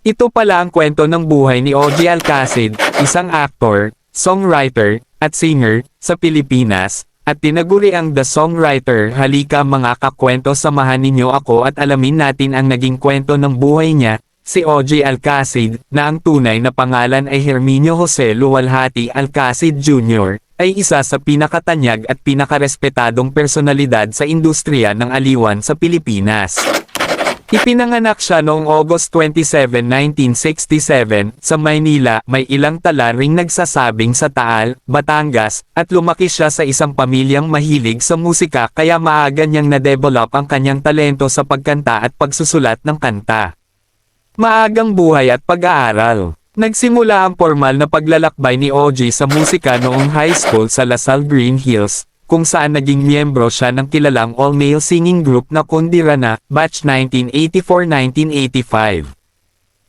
Ito pala ang kwento ng buhay ni OG Alcacid, isang actor, songwriter, at singer, sa Pilipinas, at tinaguri ang The Songwriter. Halika mga kakwento, samahan ninyo ako at alamin natin ang naging kwento ng buhay niya, si OG Alcacid, na ang tunay na pangalan ay Herminio Jose Luwalhati Alcacid Jr., ay isa sa pinakatanyag at pinakarespetadong personalidad sa industriya ng aliwan sa Pilipinas. Ipinanganak siya noong August 27, 1967, sa Maynila. May ilang tala ring nagsasabing sa Taal, Batangas, at lumaki siya sa isang pamilyang mahilig sa musika kaya maaga niyang na-develop ang kanyang talento sa pagkanta at pagsusulat ng kanta. Maagang buhay at pag-aaral. Nagsimula ang formal na paglalakbay ni OG sa musika noong high school sa Lasal Green Hills, kung saan naging miyembro siya ng kilalang all-male singing group na Kundirana, batch 1984-1985.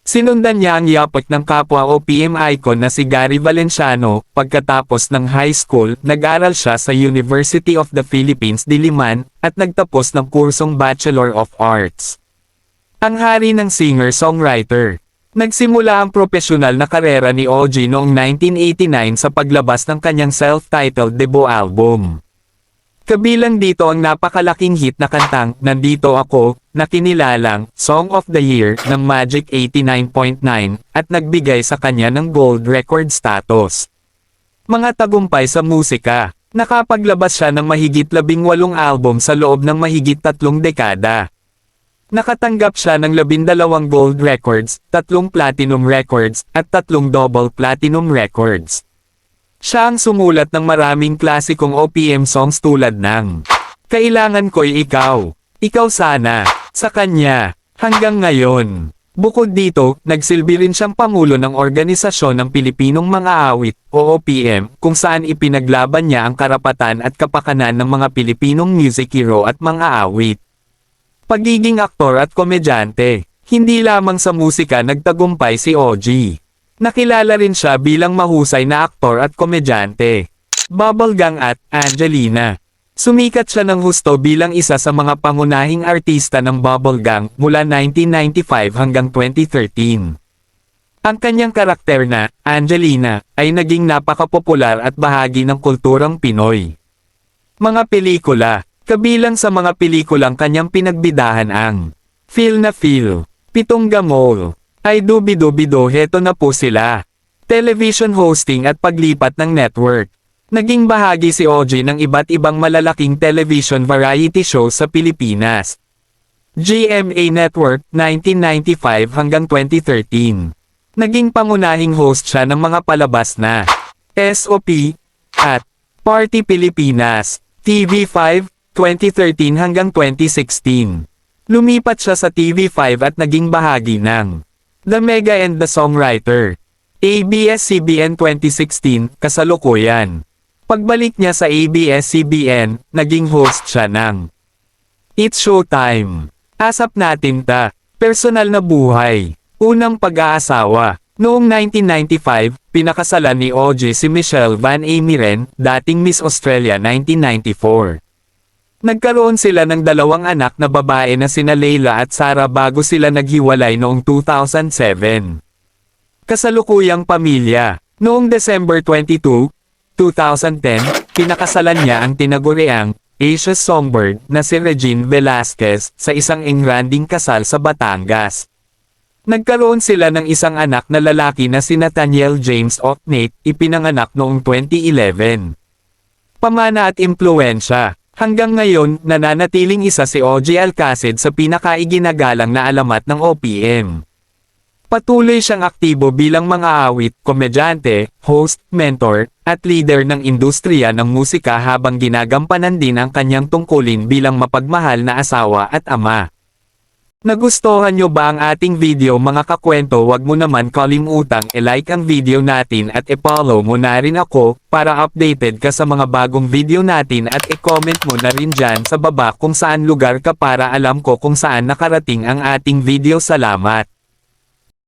Sinundan niya ang yapak ng kapwa OPM icon na si Gary Valenciano. Pagkatapos ng high school, nag-aral siya sa University of the Philippines Diliman, at nagtapos ng kursong Bachelor of Arts. Ang hari ng singer-songwriter. Nagsimula ang propesyonal na karera ni OG noong 1989 sa paglabas ng kanyang self-titled debut album. Kabilang dito ang napakalaking hit na kantang "Nandito Ako", na kinilalang Song of the Year ng Magic 89.9 at nagbigay sa kanya ng gold record status. Mga tagumpay sa musika. Nakapaglabas siya ng mahigit 18 album sa loob ng mahigit 3 dekada. Nakatanggap siya ng 12 gold records, 3 platinum records, at 3 double platinum records. Siya ang sumulat ng maraming klasikong OPM songs tulad ng "Kailangan Ko'y Ikaw", "Ikaw Sana", "Sa Kanya", hanggang ngayon. Bukod dito, nagsilbi rin siyang pangulo ng Organisasyon ng Pilipinong Mga Awit, o OPM, kung saan ipinaglaban niya ang karapatan at kapakanan ng mga Pilipinong music hero at mga awit. Pagiging aktor at komedyante. Hindi lamang sa musika nagtagumpay si OG. Nakilala rin siya bilang mahusay na aktor at komedyante. Bubblegang at Angelina. Sumikat siya ng husto bilang isa sa mga pangunahing artista ng Bubblegang mula 1995 hanggang 2013. Ang kanyang karakter na, Angelina, ay naging napakapopular at bahagi ng kulturang Pinoy. Mga pelikula. Kabilang sa mga pelikulang kanyang pinagbidahan ang Feel na Feel, Pitong Gamol, Ay Dubi-Dubi-Do. Heto na po sila. Television hosting at paglipat ng network. Naging bahagi si OG ng iba't ibang malalaking television variety shows sa Pilipinas. GMA Network, 1995 hanggang 2013. Naging pangunahing host siya ng mga palabas na SOP at Party Pilipinas, TV5, 2013 hanggang 2016. Lumipat siya sa TV5 at naging bahagi ng The Mega and the Songwriter, ABS-CBN 2016, kasalukuyan. Pagbalik niya sa ABS-CBN, naging host siya ng It's Showtime. Asap natin ta. Personal na buhay. Unang pag-aasawa. Noong 1995, pinakasalan ni OG si Michelle Van Amiren, dating Miss Australia 1994. Nagkaroon sila ng 2 anak na babae na sina Leila at Sarah bago sila naghiwalay noong 2007. Kasalukuyang pamilya. Noong December 22, 2010, pinakasalan niya ang tinaguriang Asia's Songbird na si Regine Velasquez sa isang engranding kasal sa Batangas. Nagkaroon sila ng isang anak na lalaki na si Nathaniel James Ocknate, ipinanganak noong 2011. Pamana at impluwensya. Hanggang ngayon, nananatiling isa si OG Alcacid sa pinakaiginagalang na alamat ng OPM. Patuloy siyang aktibo bilang mga awit, komedyante, host, mentor, at leader ng industriya ng musika habang ginagampanan din ang kanyang tungkulin bilang mapagmahal na asawa at ama. Nagustuhan nyo ba ang ating video mga kakwento? Wag mo naman kalimutang i-like ang video natin at i-follow mo na rin ako para updated ka sa mga bagong video natin at i-comment mo na rin dyan sa baba kung saan lugar ka para alam ko kung saan nakarating ang ating video. Salamat!